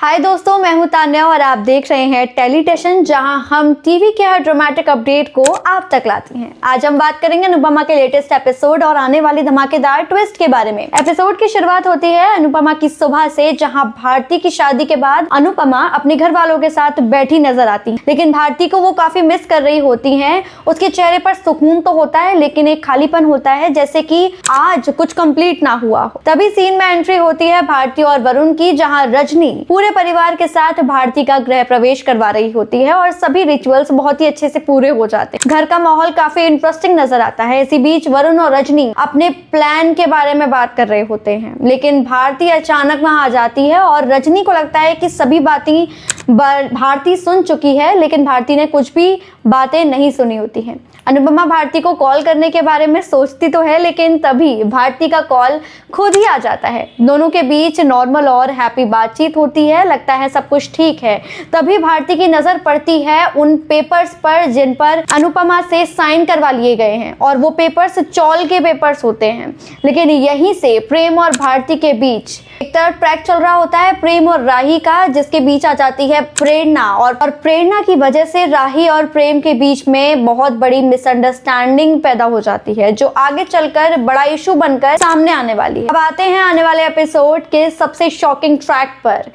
हाय दोस्तों, मैं हूं तान्या और आप देख रहे हैं टेलीटेशन, जहां हम टीवी के हर ड्रामेटिक अपडेट को आप तक लाते हैं। आज हम बात करेंगे अनुपमा के लेटेस्ट एपिसोड और आने वाली धमाकेदार ट्विस्ट के बारे में। एपिसोड की शुरुआत होती है अनुपमा की सुबह से, जहां भारती की शादी के बाद अनुपमा अपने घर वालों के साथ बैठी नजर आती है, लेकिन भारती को वो काफी मिस कर रही होती है। उसके चेहरे पर सुकून तो होता है, लेकिन एक खालीपन होता है, जैसे कि आज कुछ कंप्लीट ना हुआ हो। तभी सीन में एंट्री होती है भारती और वरुण की, जहाँ रजनी पूरे परिवार के साथ भारती का गृह प्रवेश करवा रही होती है और सभी रिचुअल्स बहुत ही अच्छे से पूरे हो जाते हैं। घर का माहौल काफी इंटरेस्टिंग नजर आता है। इसी बीच वरुण और रजनी अपने प्लान के बारे में बात कर रहे होते हैं, लेकिन भारती अचानक वहां आ जाती है और रजनी को लगता है कि सभी बातें भारती सुन चुकी है, लेकिन भारती ने कुछ भी बातें नहीं सुनी होती हैं। अनुपमा भारती को कॉल करने के बारे में सोचती तो है, लेकिन तभी भारती का कॉल खुद ही आ जाता है। दोनों के बीच नॉर्मल और हैप्पी बातचीत होती है, लगता है सब कुछ ठीक है। तभी भारती की नजर पड़ती है उन पेपर्स पर जिन पर अनुपमा से साइन करवा लिए गए हैं, और वो पेपर्स चौल के पेपर्स होते हैं। लेकिन यहीं से प्रेम और भारती के बीच एक तरफ ट्रैक चल रहा होता है प्रेम और राही का, जिसके बीच आ जाती है प्रेरणा, और प्रेरणा की वजह से राही और प्रेम के बीच में बहुत बड़ी मिसअंडरस्टैंडिंग पैदा हो जाती है, जो आगे चलकर बड़ा इशू बनकर सामने आने वाली है। अब आते हैं आने वाले एपिसोड के सबसे शॉकिंग ट्रैक पर।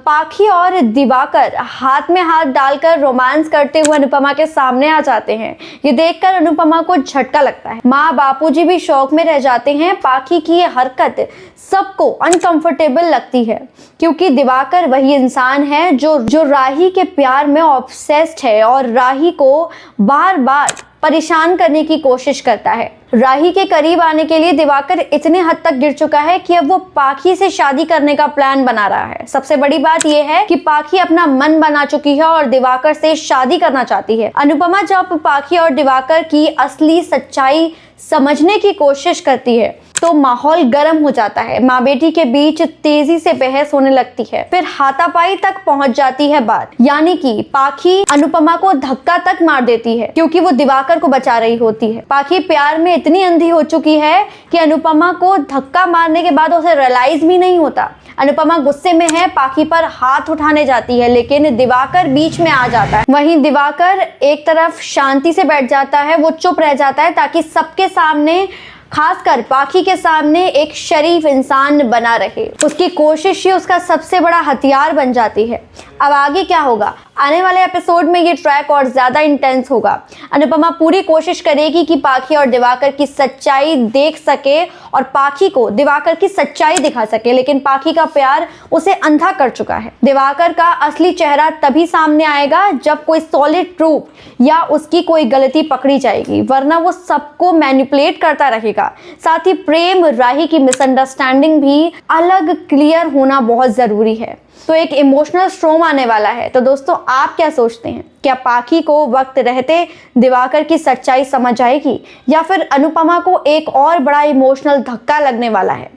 पाखी और दिवाकर हाथ में हाथ डालकर रोमांस करते हुए अनुपमा के सामने आ जाते हैं। ये देखकर अनुपमा को झटका लगता है। माँ बापूजी भी शौक में रह जाते हैं। पाखी की ये हरकत सबको अनकंफर्टेबल लगती है, क्योंकि दिवाकर वही इंसान है जो राही के प्यार में ऑब्सेस्ड है और राही को बार बार परेशान करने की कोशिश करता है। राही के करीब आने के लिए दिवाकर इतने हद तक गिर चुका है कि अब वो पाखी से शादी करने का प्लान बना रहा है। सबसे बड़ी बात यह है कि पाखी अपना मन बना चुकी है और दिवाकर से शादी करना चाहती है। अनुपमा जब पाखी और दिवाकर की असली सच्चाई समझने की कोशिश करती है तो माहौल गर्म हो जाता है। माँ बेटी के बीच तेजी से बहस होने लगती है, फिर हाथापाई तक पहुंच जाती है बात, यानी कि पाखी अनुपमा को धक्का तक मार देती है, क्योंकि वो दिवाकर को बचा रही होती है। पाखी प्यार में इतनी अंधी हो चुकी है कि अनुपमा को धक्का मारने के बाद उसे रियलाइज भी नहीं होता। अनुपमा गुस्से में है, पाखी पर हाथ उठाने जाती है, लेकिन दिवाकर बीच में आ जाता है। वहीं दिवाकर एक तरफ शांति से बैठ जाता है, वो चुप रह जाता है ताकि सबके सामने, खासकर पाखी के सामने, एक शरीफ इंसान बना रहे। उसकी कोशिश ही उसका सबसे बड़ा हथियार बन जाती है। अब आगे क्या होगा? आने वाले एपिसोड में ये ट्रैक और ज्यादा इंटेंस होगा। अनुपमा पूरी कोशिश करेगी कि पाखी और दिवाकर की सच्चाई देख सके और पाखी को दिवाकर की सच्चाई दिखा सके, लेकिन पाखी का प्यार उसे अंधा कर चुका है। दिवाकर का असली चेहरा तभी सामने आएगा जब कोई सॉलिड प्रूफ या उसकी कोई गलती पकड़ी जाएगी, वरना वो सबको मैनिपुलेट करता रहेगा। साथ ही प्रेम राही की मिसअंडरस्टैंडिंग भी अलग क्लियर होना बहुत जरूरी है। तो एक इमोशनल स्ट्रॉम आने वाला है। तो दोस्तों, आप क्या सोचते हैं? क्या पाखी को वक्त रहते दिवाकर की सच्चाई समझ आएगी, या फिर अनुपमा को एक और बड़ा इमोशनल धक्का लगने वाला है?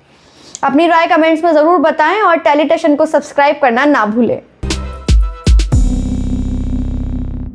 अपनी राय कमेंट्स में जरूर बताएं और टेलीटेशन को सब्सक्राइब करना ना भूलें।